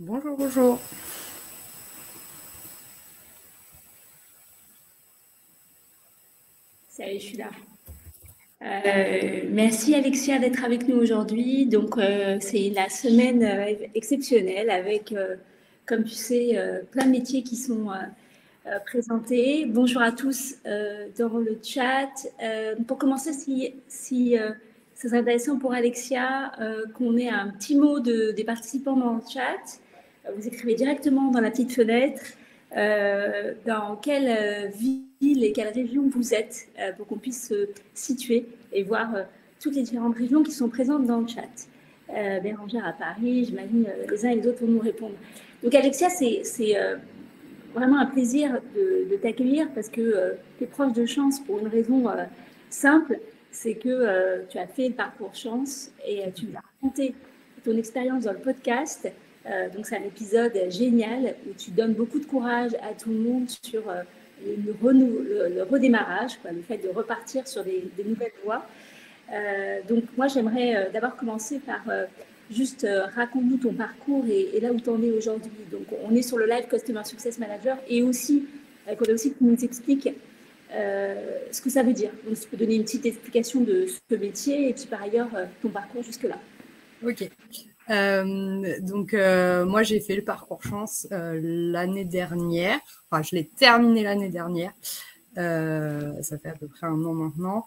Bonjour, bonjour. Salut, je suis là. Merci Alexia d'être avec nous aujourd'hui. Donc, c'est la semaine exceptionnelle avec, comme tu sais, plein de métiers qui sont présentés. Bonjour à tous dans le chat. Pour commencer, si ça serait intéressant pour Alexia qu'on ait un petit mot des participants dans le chat. Vous écrivez directement dans la petite fenêtre dans quelle ville et quelle région vous êtes pour qu'on puisse se situer et voir toutes les différentes régions qui sont présentes dans le chat. Bérangère à Paris, j'imagine les uns et les autres vont nous répondre. Donc Alexia, c'est vraiment un plaisir de t'accueillir parce que tu es proche de Chance pour une raison simple, c'est que tu as fait le parcours Chance et tu nous as raconté ton expérience dans le podcast. Donc c'est un épisode génial où tu donnes beaucoup de courage à tout le monde sur le redémarrage, quoi, le fait de repartir sur des nouvelles voies. Donc moi j'aimerais d'abord commencer par juste raconte-nous ton parcours et là où tu en es aujourd'hui. Donc on est sur le live Customer Success Manager et aussi qu'on a aussi que tu nous expliques ce que ça veut dire. Donc tu peux donner une petite explication de ce métier et puis par ailleurs ton parcours jusque-là. Ok. Moi, j'ai fait le parcours Chance l'année dernière. Enfin, je l'ai terminé l'année dernière. Ça fait à peu près 1 an maintenant.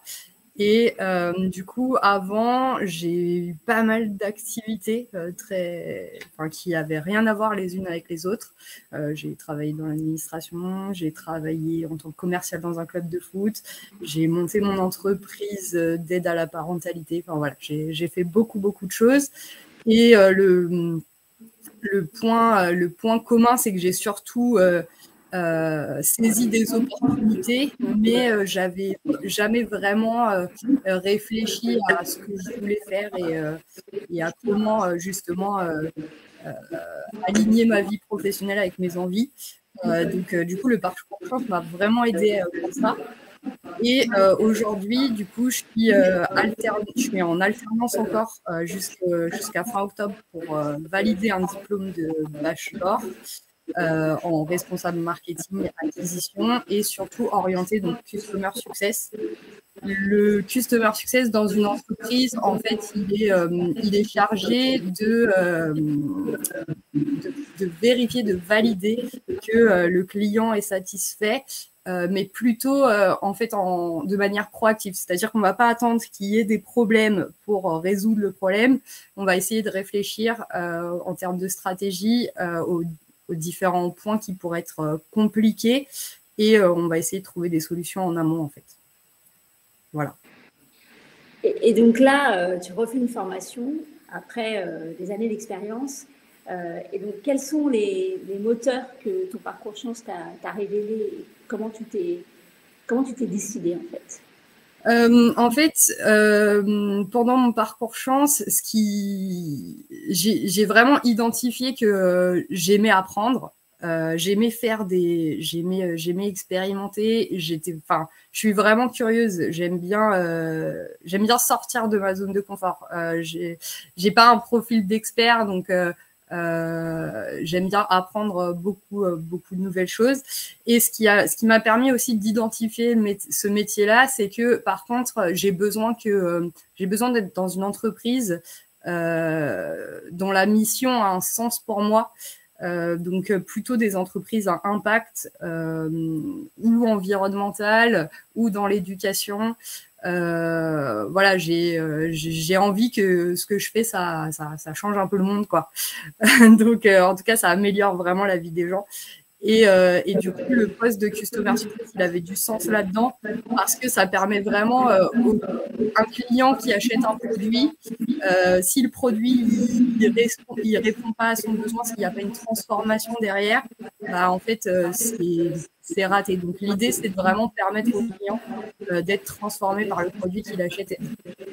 Et du coup, avant, j'ai eu pas mal d'activités qui n'avaient rien à voir les unes avec les autres. J'ai travaillé dans l'administration, j'ai travaillé en tant que commercial dans un club de foot, j'ai monté mon entreprise d'aide à la parentalité. Enfin voilà, j'ai fait beaucoup de choses. Et le point commun, c'est que j'ai surtout saisi des opportunités, mais j'avais jamais vraiment réfléchi à ce que je voulais faire et à comment justement aligner ma vie professionnelle avec mes envies. Du coup, le parcours Chance m'a vraiment aidé pour ça. Et aujourd'hui, du coup, je suis en alternance encore jusqu'à fin octobre pour valider un diplôme de bachelor en responsable marketing acquisition et surtout orienté donc Customer Success. Le Customer Success dans une entreprise, en fait, il est chargé de vérifier, de valider que le client est satisfait, mais plutôt en fait de manière proactive. C'est-à-dire qu'on ne va pas attendre qu'il y ait des problèmes pour résoudre le problème. On va essayer de réfléchir en termes de stratégie aux différents points qui pourraient être compliqués et on va essayer de trouver des solutions en amont en fait. Voilà. Et donc là, tu refais une formation après des années d'expérience. Et donc, quels sont les moteurs que ton parcours Chance t'a révélé et comment tu t'es décidé en fait? Pendant mon parcours Chance, j'ai vraiment identifié que j'aimais apprendre, j'aimais expérimenter. Je suis vraiment curieuse. J'aime bien sortir de ma zone de confort. J'ai pas un profil d'expert, donc j'aime bien apprendre beaucoup de nouvelles choses. Et ce qui m'a permis aussi d'identifier ce métier-là, c'est que par contre, j'ai besoin d'être dans une entreprise dont la mission a un sens pour moi. Donc plutôt des entreprises à impact ou environnemental ou dans l'éducation. Voilà, j'ai envie que ce que je fais, ça change un peu le monde, quoi. Donc, en tout cas, ça améliore vraiment la vie des gens. Et du coup, le poste de Customer Success, il avait du sens là-dedans parce que ça permet vraiment un client qui achète un produit, si le produit il répond pas à son besoin, s'il n'y a pas une transformation derrière, bah, en fait, c'est raté. Donc, l'idée, c'est de vraiment permettre au client d'être transformé par le produit qu'il achète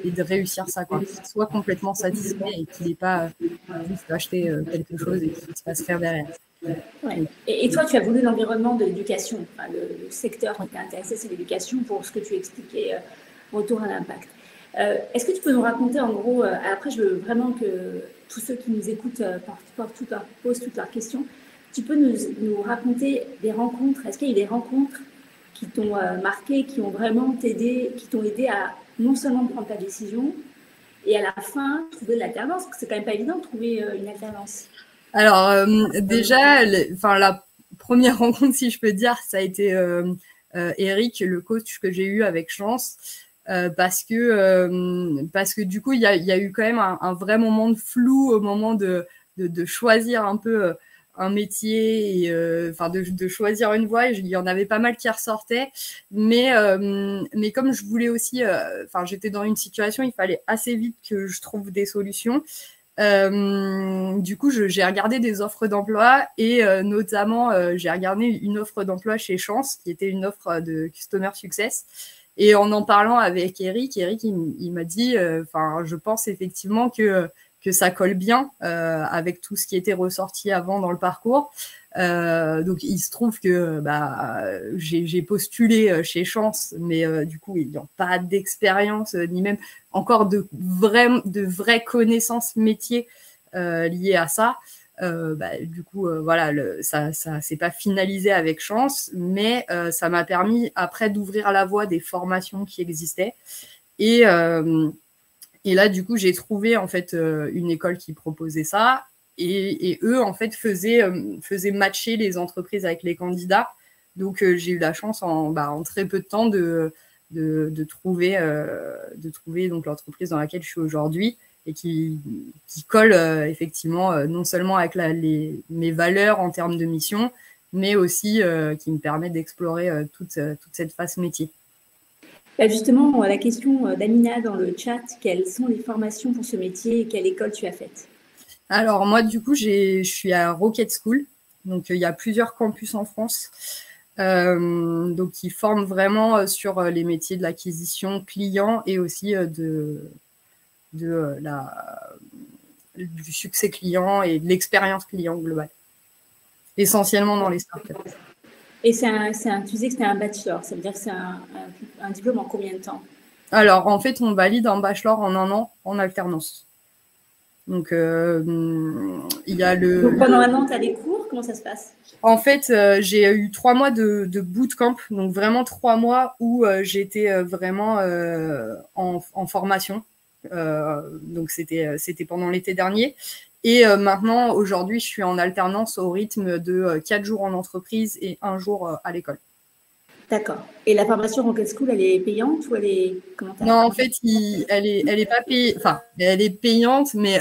et de réussir ça, quoi. Qu'il soit complètement satisfait et qu'il n'ait pas juste acheté quelque chose et qu'il se fasse faire derrière. Ouais. Et toi, tu as voulu l'environnement de l'éducation. Enfin, le secteur qui t'a intéressé, c'est l'éducation pour ce que tu expliquais, retour à l'impact. Est-ce que tu peux nous raconter, en gros, après, je veux vraiment que tous ceux qui nous écoutent posent toutes leurs questions. Tu peux nous raconter des rencontres. Est-ce qu'il y a eu des rencontres qui t'ont marqué, qui ont vraiment qui t'ont aidé à non seulement prendre ta décision, et à la fin, trouver de l'alternance, parce que c'est quand même pas évident de trouver une alternance. Alors, déjà, la première rencontre, si je peux dire, ça a été Eric, le coach que j'ai eu avec Chance, parce que du coup, il y a eu quand même un vrai moment de flou au moment de choisir un peu un métier, et de choisir une voie. Il y en avait pas mal qui ressortaient, mais comme je voulais aussi, j'étais dans une situation, il fallait assez vite que je trouve des solutions. Du coup, j'ai regardé des offres d'emploi et notamment, j'ai regardé une offre d'emploi chez Chance, qui était une offre de Customer Success. Et en parlant avec Eric, il m'a dit, je pense effectivement que ça colle bien avec tout ce qui était ressorti avant dans le parcours. Donc, il se trouve que j'ai postulé chez Chance, mais du coup, il n'y a pas d'expérience, ni même encore de vraies connaissances métiers liées à ça. Du coup, ça s'est pas finalisé avec Chance, mais ça m'a permis après d'ouvrir la voie des formations qui existaient. Et là, du coup, j'ai trouvé en fait une école qui proposait ça. Et eux, en fait, faisaient matcher les entreprises avec les candidats. Donc, j'ai eu la chance en très peu de temps de trouver donc l'entreprise dans laquelle je suis aujourd'hui et qui colle effectivement non seulement avec mes valeurs en termes de mission, mais aussi qui me permet d'explorer toute cette phase métier. Justement, la question d'Amina dans le chat, quelles sont les formations pour ce métier et quelle école tu as faite? Alors moi, du coup, je suis à Rocket School. Donc, il y a plusieurs campus en France. Donc, qui forment vraiment sur les métiers de l'acquisition client et aussi du succès client et de l'expérience client globale. Essentiellement dans les startups. Et tu disais que c'était un bachelor, ça veut dire que c'est un diplôme en combien de temps? Alors, en fait, on valide un bachelor en 1 an en alternance. Donc, il y a Donc, pendant 1 an, tu as les cours, comment ça se passe? En fait, j'ai eu 3 mois de bootcamp, donc vraiment 3 mois où j'étais vraiment en formation. Donc, c'était pendant l'été dernier. Et maintenant, aujourd'hui, je suis en alternance au rythme de 4 jours en entreprise et 1 jour à l'école. D'accord. Et la formation Rocket School, elle est payante ou elle est Non, en fait, elle est pas payée. Enfin, elle est payante, mais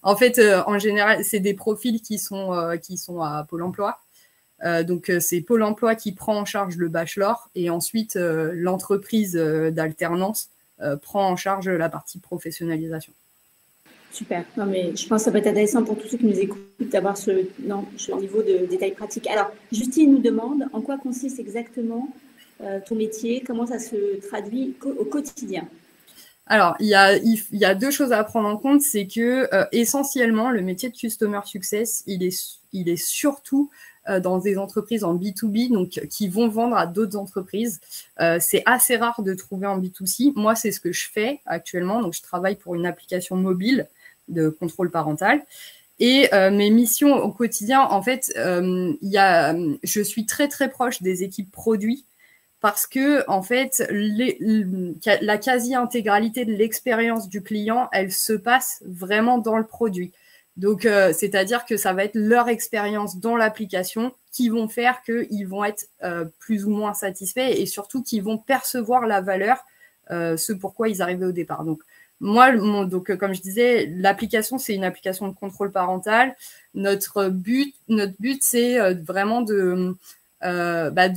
en fait, en général, c'est des profils qui sont à Pôle Emploi. Donc, c'est Pôle Emploi qui prend en charge le bachelor et ensuite, l'entreprise d'alternance prend en charge la partie professionnalisation. Super. Non, mais je pense que ça peut être intéressant pour tous ceux qui nous écoutent d'avoir ce niveau de détails pratiques. Alors, Justine nous demande en quoi consiste exactement ton métier, comment ça se traduit au quotidien? Alors, il y a 2 choses à prendre en compte, c'est que essentiellement, le métier de Customer Success, il est surtout dans des entreprises en B2B, donc qui vont vendre à d'autres entreprises. C'est assez rare de trouver en B2C. Moi, c'est ce que je fais actuellement. Donc, je travaille pour une application mobile de contrôle parental. Et mes missions au quotidien, en fait, je suis très, très proche des équipes produits parce que, en fait, la quasi-intégralité de l'expérience du client, elle se passe vraiment dans le produit. Donc, c'est-à-dire que ça va être leur expérience dans l'application qui vont faire qu'ils vont être plus ou moins satisfaits et surtout qu'ils vont percevoir la valeur, ce pourquoi ils arrivaient au départ. Donc, moi, comme je disais, l'application, c'est une application de contrôle parental. Notre but, c'est vraiment de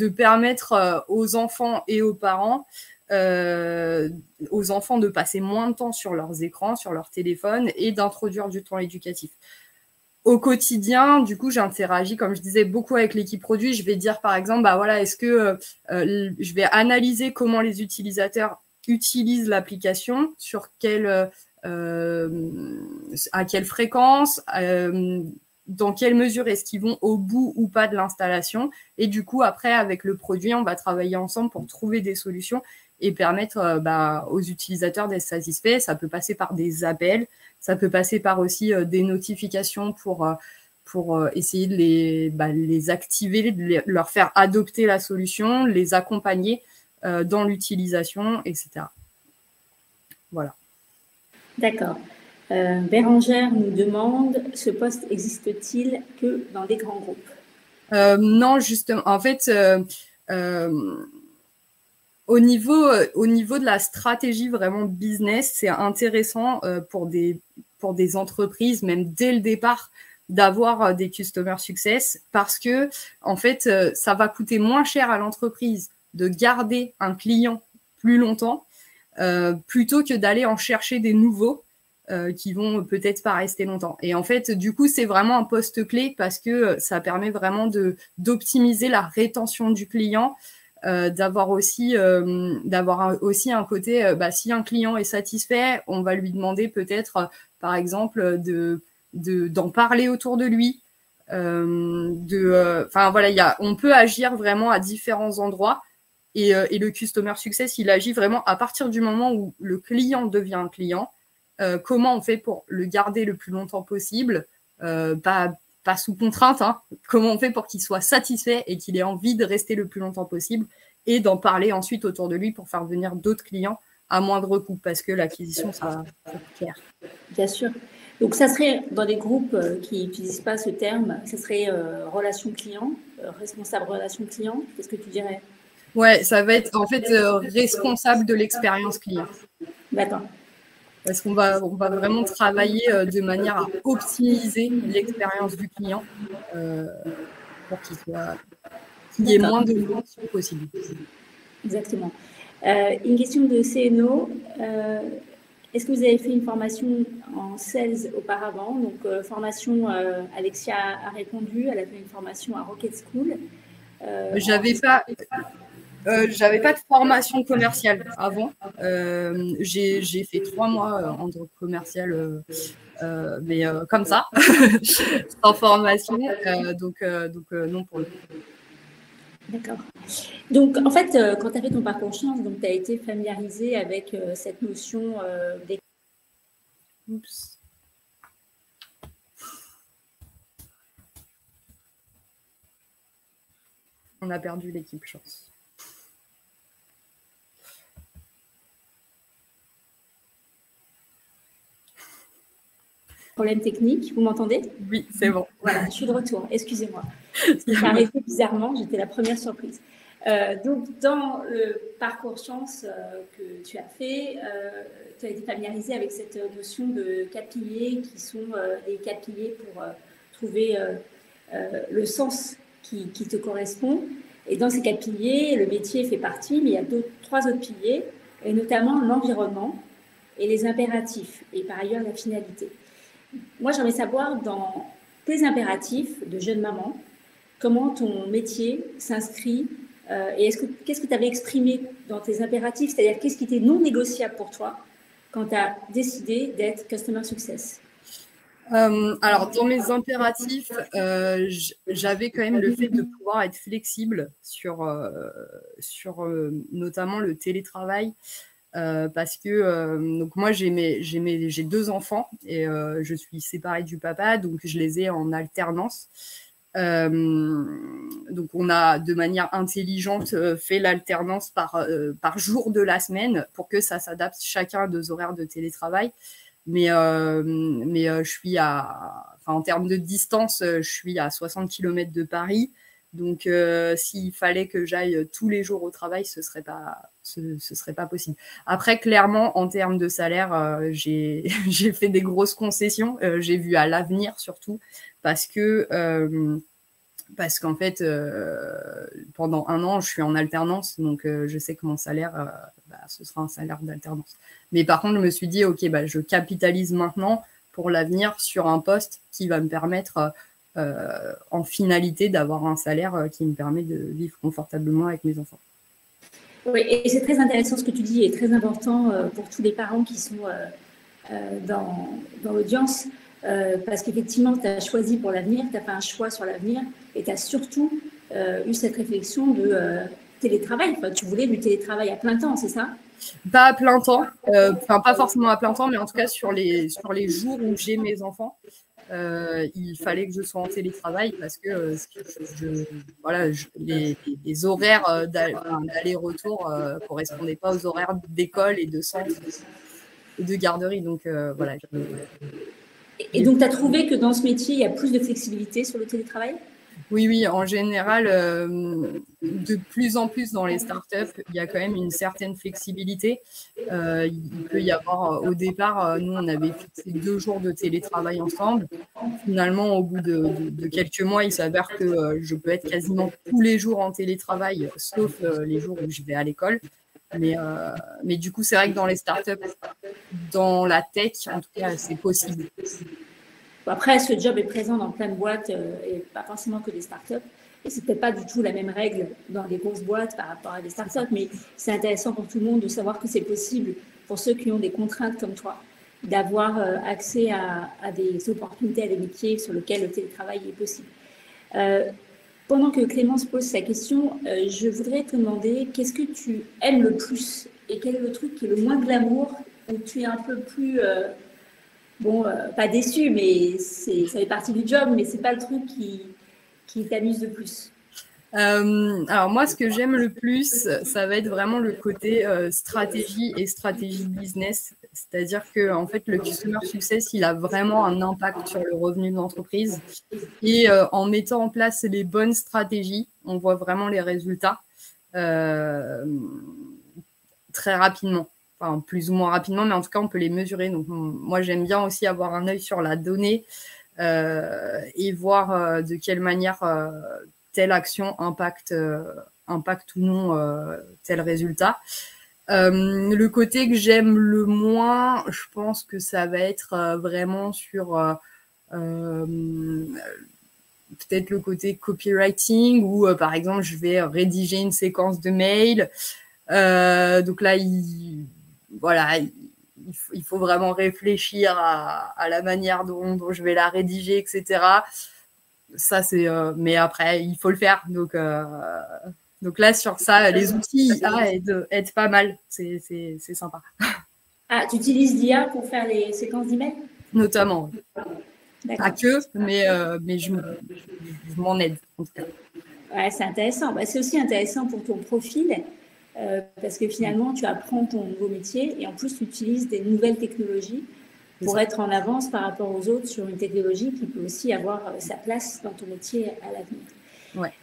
permettre aux enfants et aux parents, de passer moins de temps sur leurs écrans, sur leur téléphone et d'introduire du temps éducatif. Au quotidien, du coup, j'interagis, comme je disais, beaucoup avec l'équipe produit. Je vais dire, par exemple, est-ce que je vais analyser comment les utilisateurs utilisent l'application, à quelle fréquence, dans quelle mesure est-ce qu'ils vont au bout ou pas de l'installation. Et du coup, après, avec le produit, on va travailler ensemble pour trouver des solutions et permettre aux utilisateurs d'être satisfaits. Ça peut passer par des appels, ça peut passer par aussi des notifications pour essayer de les activer, de leur faire adopter la solution, les accompagner dans l'utilisation, etc. Voilà. D'accord. Bérangère nous demande, ce poste existe-t-il que dans des grands groupes? Non, justement. En fait, au niveau de la stratégie vraiment business, c'est intéressant pour des entreprises, même dès le départ, d'avoir des customer success parce que, en fait, ça va coûter moins cher à l'entreprise de garder un client plus longtemps plutôt que d'aller en chercher des nouveaux qui vont peut-être pas rester longtemps. Et en fait, du coup, c'est vraiment un poste clé parce que ça permet vraiment d'optimiser la rétention du client, d'avoir aussi un côté, si un client est satisfait, on va lui demander peut-être, par exemple, d'en parler autour de lui. Voilà, on peut agir vraiment à différents endroits. Et le customer success, il agit vraiment à partir du moment où le client devient un client. Comment on fait pour le garder le plus longtemps possible, pas sous contrainte, hein. Comment on fait pour qu'il soit satisfait et qu'il ait envie de rester le plus longtemps possible et d'en parler ensuite autour de lui pour faire venir d'autres clients à moindre coût parce que l'acquisition, ça coûte cher. Bien sûr. Donc, ça serait dans des groupes qui n'utilisent pas ce terme, ça serait relation client, responsable relation client. Qu'est-ce que tu dirais? Ouais, ça va être en fait responsable de l'expérience client. D'accord. Parce qu'on va vraiment travailler de manière à optimiser l'expérience du client pour qu'il y ait moins de friction possible. Exactement. Une question de CNO. Est-ce que vous avez fait une formation en sales auparavant? Donc, formation, Alexia a répondu, elle a fait une formation à Rocket School. J'avais pas de formation commerciale avant. J'ai fait 3 mois en tant que commercial, mais comme ça, sans formation. Donc non pour le coup. D'accord. Donc, en fait, quand tu as fait ton parcours chance, tu as été familiarisé avec cette notion des... Oups. On a perdu l'équipe chance. Problème technique, vous m'entendez? Oui, c'est bon. Voilà, je suis de retour, excusez-moi. Ça a arrêté bizarrement, j'étais la première surprise. Donc, dans le parcours chance que tu as fait, tu as été familiarisé avec cette notion de 4 piliers qui sont les 4 piliers pour trouver le sens qui te correspond. Et dans ces 4 piliers, le métier fait partie, mais il y a 3 autres piliers, et notamment l'environnement et les impératifs, et par ailleurs la finalité. Moi, j'aimerais savoir, dans tes impératifs de jeune maman, comment ton métier s'inscrit et qu'est-ce que tu avais exprimé dans tes impératifs, c'est-à-dire qu'est-ce qui était non négociable pour toi quand tu as décidé d'être Customer Success? Alors, dans mes impératifs, j'avais quand même le fait de pouvoir être flexible sur notamment le télétravail. Parce que donc moi j'ai 2 enfants et je suis séparée du papa, donc je les ai en alternance. Donc on a de manière intelligente fait l'alternance par jour de la semaine pour que ça s'adapte chacun à 2 horaires de télétravail. Mais je suis en termes de distance, je suis à 60 km de Paris. Donc, s'il fallait que j'aille tous les jours au travail, ce serait pas possible. Après, clairement, en termes de salaire, j'ai fait des grosses concessions. J'ai vu à l'avenir surtout parce qu'en fait, pendant 1 an, je suis en alternance, donc je sais que mon salaire, ce sera un salaire d'alternance. Mais par contre, je me suis dit, ok, je capitalise maintenant pour l'avenir sur un poste qui va me permettre en finalité d'avoir un salaire qui me permet de vivre confortablement avec mes enfants. Oui, et c'est très intéressant ce que tu dis et très important pour tous les parents qui sont dans l'audience parce qu'effectivement, tu as choisi pour l'avenir, tu as fait un choix sur l'avenir et tu as surtout eu cette réflexion de télétravail. Enfin, tu voulais du télétravail à plein temps, c'est ça? Pas à plein temps, enfin pas forcément à plein temps, mais en tout cas sur les jours où j'ai mes enfants, il fallait que je sois en télétravail parce que voilà, les horaires d'aller-retour correspondaient pas aux horaires d'école et de centre et de garderie. Donc voilà. Et donc, tu as trouvé que dans ce métier, il y a plus de flexibilité sur le télétravail? Oui, en général, de plus en plus dans les startups, il y a quand même une certaine flexibilité. Il peut y avoir, au départ, nous, on avait fixé 2 jours de télétravail ensemble. Finalement, au bout de quelques mois, il s'avère que je peux être quasiment tous les jours en télétravail, sauf les jours où je vais à l'école. Mais du coup, c'est vrai que dans les startups, dans la tech, en tout cas, c'est possible. Après, ce job est présent dans plein de boîtes et pas forcément que des startups. Et c'est peut-être pas du tout la même règle dans des grosses boîtes par rapport à des startups, mais c'est intéressant pour tout le monde de savoir que c'est possible pour ceux qui ont des contraintes comme toi, d'avoir accès à des opportunités, à des métiers sur lesquels le télétravail est possible. Pendant que Clémence pose sa question, je voudrais te demander qu'est-ce que tu aimes le plus et quel est le truc qui est le moins glamour, où tu es un peu plus... bon, pas déçu, mais ça fait partie du job, mais c'est pas le truc qui t'amuse le plus. Alors moi, ce que j'aime le plus, ça va être vraiment le côté stratégie et stratégie business. C'est-à-dire que en fait, le customer success, il a vraiment un impact sur le revenu de l'entreprise. Et en mettant en place les bonnes stratégies, on voit vraiment les résultats très rapidement. Enfin, plus ou moins rapidement, mais en tout cas, on peut les mesurer. Donc, moi, j'aime bien aussi avoir un œil sur la donnée et voir de quelle manière telle action impacte ou non tel résultat. Le côté que j'aime le moins, je pense que ça va être vraiment sur peut-être le côté copywriting où, par exemple, je vais rédiger une séquence de mails. Donc là, voilà, il faut vraiment réfléchir à la manière dont je vais la rédiger, etc. Ça, c'est. Mais après, il faut le faire. Donc là, sur ça, les outils IA aident pas mal. C'est sympa. Ah, tu utilises l'IA pour faire les séquences d'emails? Notamment. Pas que, mais je m'en aide, en tout cas. Ouais, c'est intéressant. Bah, c'est aussi intéressant pour ton profil parce que finalement, tu apprends ton nouveau métier et en plus, tu utilises des nouvelles technologies pour être en avance par rapport aux autres sur une technologie qui peut aussi avoir sa place dans ton métier à l'avenir. Ouais.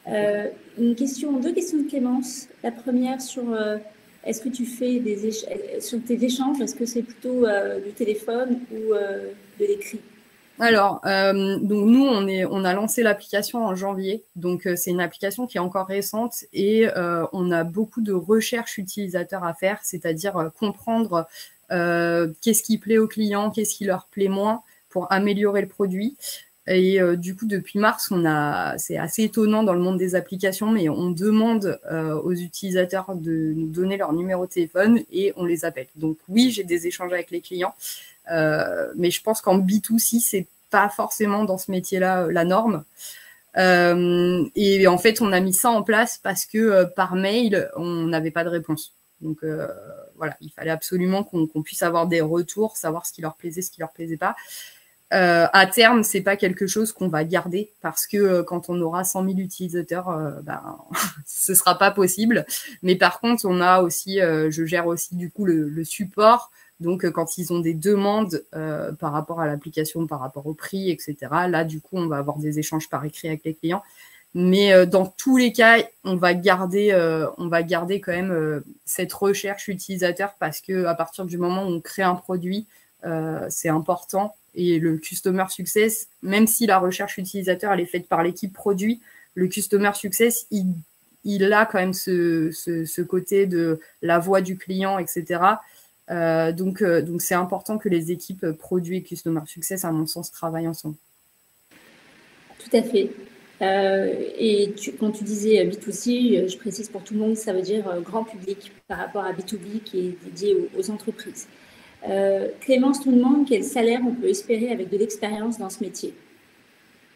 Deux questions de Clémence. La première sur est-ce que tu fais sur tes échanges, est-ce que c'est plutôt du téléphone ou de l'écrit? Alors, donc nous, on a lancé l'application en janvier. Donc, c'est une application qui est encore récente et on a beaucoup de recherches utilisateurs à faire, c'est-à-dire comprendre qu'est-ce qui plaît aux clients, qu'est-ce qui leur plaît moins pour améliorer le produit. Et du coup, depuis mars, c'est assez étonnant dans le monde des applications, mais on demande aux utilisateurs de nous donner leur numéro de téléphone et on les appelle. Donc oui, j'ai des échanges avec les clients, mais je pense qu'en B2C, c'est pas forcément dans ce métier-là la norme. Et en fait, on a mis ça en place parce que par mail, on n'avait pas de réponse. Donc voilà, il fallait absolument qu'on puisse avoir des retours, savoir ce qui leur plaisait, ce qui leur plaisait pas. À terme, c'est pas quelque chose qu'on va garder parce que quand on aura 100 000 utilisateurs, ce sera pas possible. Mais par contre, on a aussi, je gère aussi du coup le support. Donc, quand ils ont des demandes par rapport à l'application, par rapport au prix, etc., là, du coup, on va avoir des échanges par écrit avec les clients. Mais dans tous les cas, on va garder quand même cette recherche utilisateur parce que à partir du moment où on crée un produit, c'est important. Et le customer success, même si la recherche utilisateur elle est faite par l'équipe produit, le customer success, il a quand même ce côté de la voix du client, etc. Donc c'est important que les équipes produit et customer success, à mon sens, travaillent ensemble. Tout à fait. Et quand tu disais B2C, je précise pour tout le monde, ça veut dire grand public par rapport à B2B qui est dédié aux entreprises. Clémence nous demande quel salaire on peut espérer avec de l'expérience dans ce métier.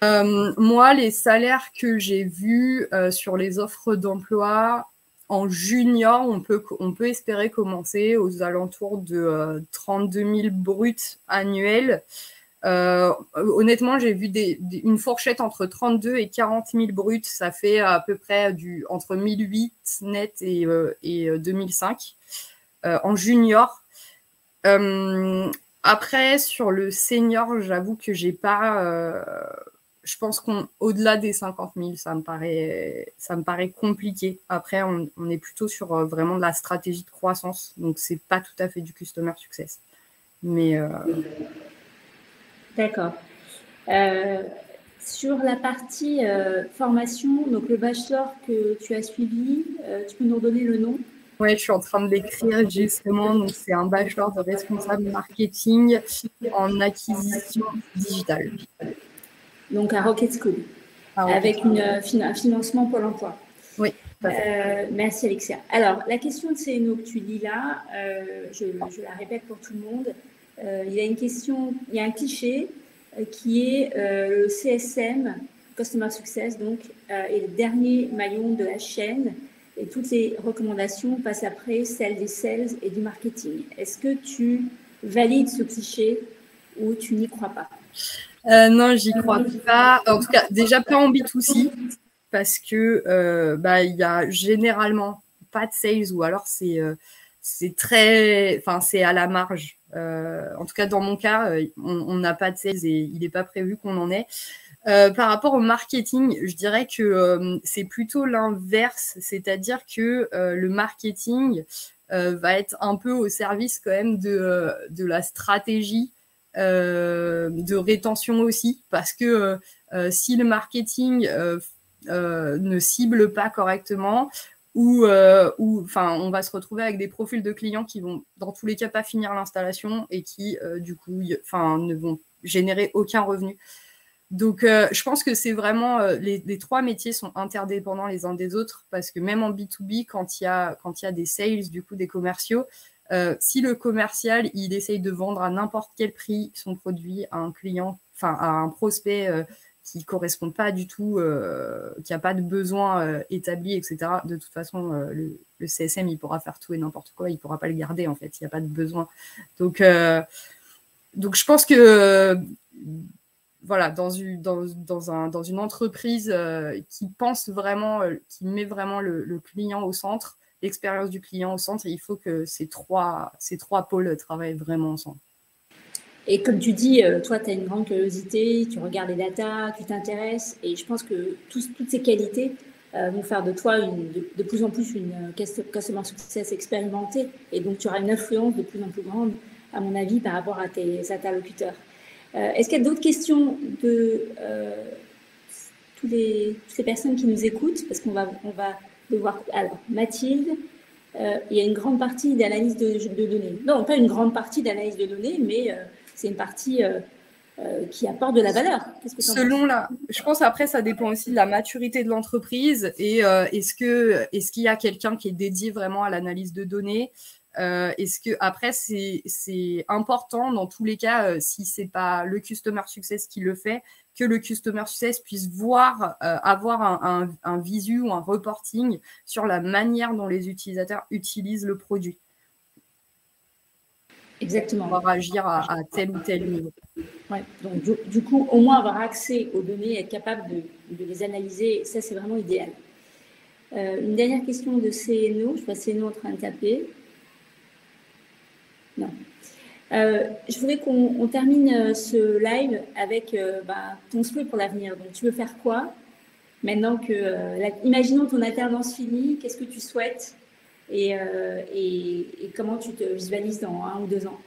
Moi, les salaires que j'ai vus sur les offres d'emploi, en junior, on peut espérer commencer aux alentours de 32 000 bruts annuels. Honnêtement, j'ai vu une fourchette entre 32 et 40 000 bruts. Ça fait à peu près entre 1008 net et 2005 en junior. Après, sur le senior, j'avoue que j'ai pas... je pense qu'au-delà des 50 000, ça me paraît compliqué. Après, on est plutôt sur vraiment de la stratégie de croissance. Donc, c'est pas tout à fait du customer success. Mais... D'accord. Sur la partie formation, donc le bachelor que tu as suivi, tu peux nous redonner le nom? Oui, je suis en train de l'écrire justement. Donc, c'est un bachelor de responsable marketing en acquisition digitale. Donc à Rocket School, avec un financement Pôle emploi. Oui. Merci Alexia. Alors, la question de CNO que tu lis là, je la répète pour tout le monde. Il y a un cliché qui est le CSM, Customer Success, donc, est le dernier maillon de la chaîne et toutes les recommandations passent après celles des sales et du marketing. Est-ce que tu valides ce cliché ou tu n'y crois pas? Non, j'y crois pas. En tout cas, déjà pas en B2C parce que il y a généralement pas de sales ou alors c'est très, enfin c'est à la marge. En tout cas, dans mon cas, on n'a pas de sales et il n'est pas prévu qu'on en ait. Par rapport au marketing, je dirais que c'est plutôt l'inverse, c'est-à-dire que le marketing va être un peu au service quand même de la stratégie de rétention aussi, parce que si le marketing ne cible pas correctement, ou on va se retrouver avec des profils de clients qui vont dans tous les cas pas finir l'installation et qui du coup ne vont générer aucun revenu. Donc, je pense que c'est vraiment les trois métiers sont interdépendants les uns des autres parce que même en B2B, quand il y a des sales, du coup des commerciaux, si le commercial il essaye de vendre à n'importe quel prix son produit à un client, enfin à un prospect qui correspond pas du tout, qui a pas de besoin établi, etc. De toute façon, le CSM il pourra faire tout et n'importe quoi, il pourra pas le garder en fait, il n'y a pas de besoin. Donc je pense que voilà, dans une entreprise qui pense vraiment, qui met vraiment le client au centre, l'expérience du client au centre, il faut que ces trois pôles travaillent vraiment ensemble. Et comme tu dis, toi, tu as une grande curiosité, tu regardes les datas, tu t'intéresses, et je pense que toutes ces qualités vont faire de toi de plus en plus une customer success expérimentée, et donc tu auras une influence de plus en plus grande, à mon avis, par rapport à tes interlocuteurs. Est-ce qu'il y a d'autres questions de toutes ces personnes qui nous écoutent? Parce qu'on va devoir... Alors, Mathilde, il y a une grande partie d'analyse de données. Non, pas une grande partie d'analyse de données, mais c'est une partie qui apporte de la valeur. Qu'est-ce que selon je pense après ça dépend aussi de la maturité de l'entreprise et est-ce qu'il y a quelqu'un qui est dédié vraiment à l'analyse de données. Est-ce que après c'est important dans tous les cas si c'est pas le customer success qui le fait, que le customer success puisse voir avoir un visu ou un reporting sur la manière dont les utilisateurs utilisent le produit. Exactement. Pour agir à tel ou tel niveau. Ouais, donc du coup, au moins avoir accès aux données, être capable de les analyser, ça c'est vraiment idéal. Une dernière question de CNO, je vois CNO en train de taper. Non. Je voudrais qu'on termine ce live avec ton souhait pour l'avenir. Donc tu veux faire quoi maintenant que, imaginons ton alternance finie, qu'est-ce que tu souhaites et comment tu te visualises dans 1 ou 2 ans?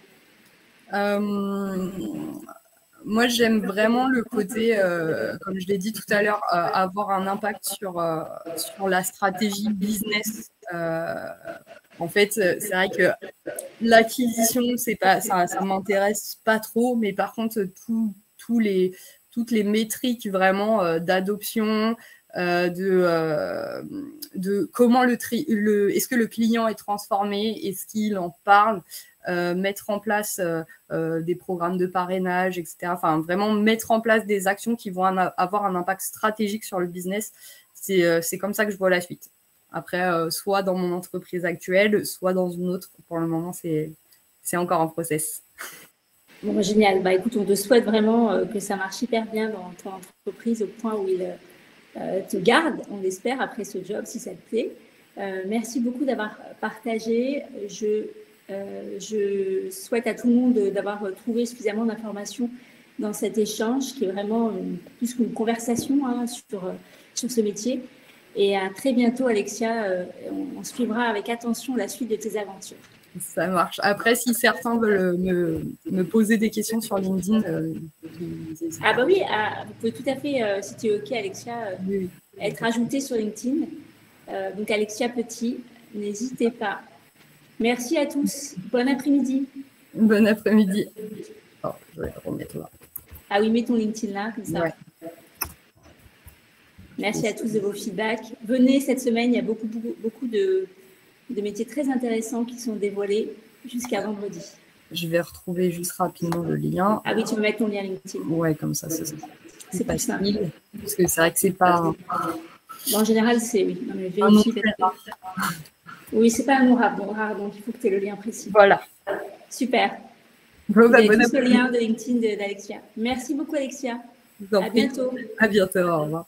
Moi, j'aime vraiment le côté, comme je l'ai dit tout à l'heure, avoir un impact sur la stratégie business. En fait, c'est vrai que l'acquisition, ça m'intéresse pas trop, mais par contre, toutes les métriques vraiment d'adoption, de comment est-ce que le client est transformé, est-ce qu'il en parle, mettre en place des programmes de parrainage, etc. Enfin, vraiment mettre en place des actions qui vont avoir un impact stratégique sur le business. C'est comme ça que je vois la suite. Après, soit dans mon entreprise actuelle, soit dans une autre. Pour le moment, c'est encore en process. Bon, génial. Bah, écoute, on te souhaite vraiment que ça marche hyper bien dans ton entreprise au point où il te garde, on l'espère, après ce job, si ça te plaît. Merci beaucoup d'avoir partagé. Je souhaite à tout le monde d'avoir trouvé suffisamment d'informations dans cet échange, qui est vraiment plus qu'une conversation hein, sur ce métier. Et à très bientôt, Alexia. On suivra avec attention la suite de tes aventures. Ça marche. Après, si certains veulent me poser des questions sur LinkedIn, ah bah oui, vous pouvez tout à fait, si tu es OK, Alexia, oui. être ajouté sur LinkedIn. Donc, Alexia Petit, n'hésitez pas. Merci à tous. Bon après-midi. Bon après-midi. Oh, je vais le remettre là. Ah oui, mets ton LinkedIn là, comme ça. Ouais. Merci à tous de vos feedbacks. Venez cette semaine, il y a beaucoup de métiers très intéressants qui sont dévoilés jusqu'à vendredi. Je vais retrouver juste rapidement le lien. Ah oui, tu peux mettre ton lien LinkedIn. Ouais, comme ça, c'est plus simple. Parce que c'est vrai que c'est pas... Bon, en général, c'est oui. Non, mais vérifie. Oui, c'est pas un nom rare, donc il faut que tu aies le lien précis. Voilà. Super. Bon, Vous avez tous le lien de LinkedIn d'Alexia. Merci beaucoup, Alexia. À bientôt. À bientôt. Au revoir.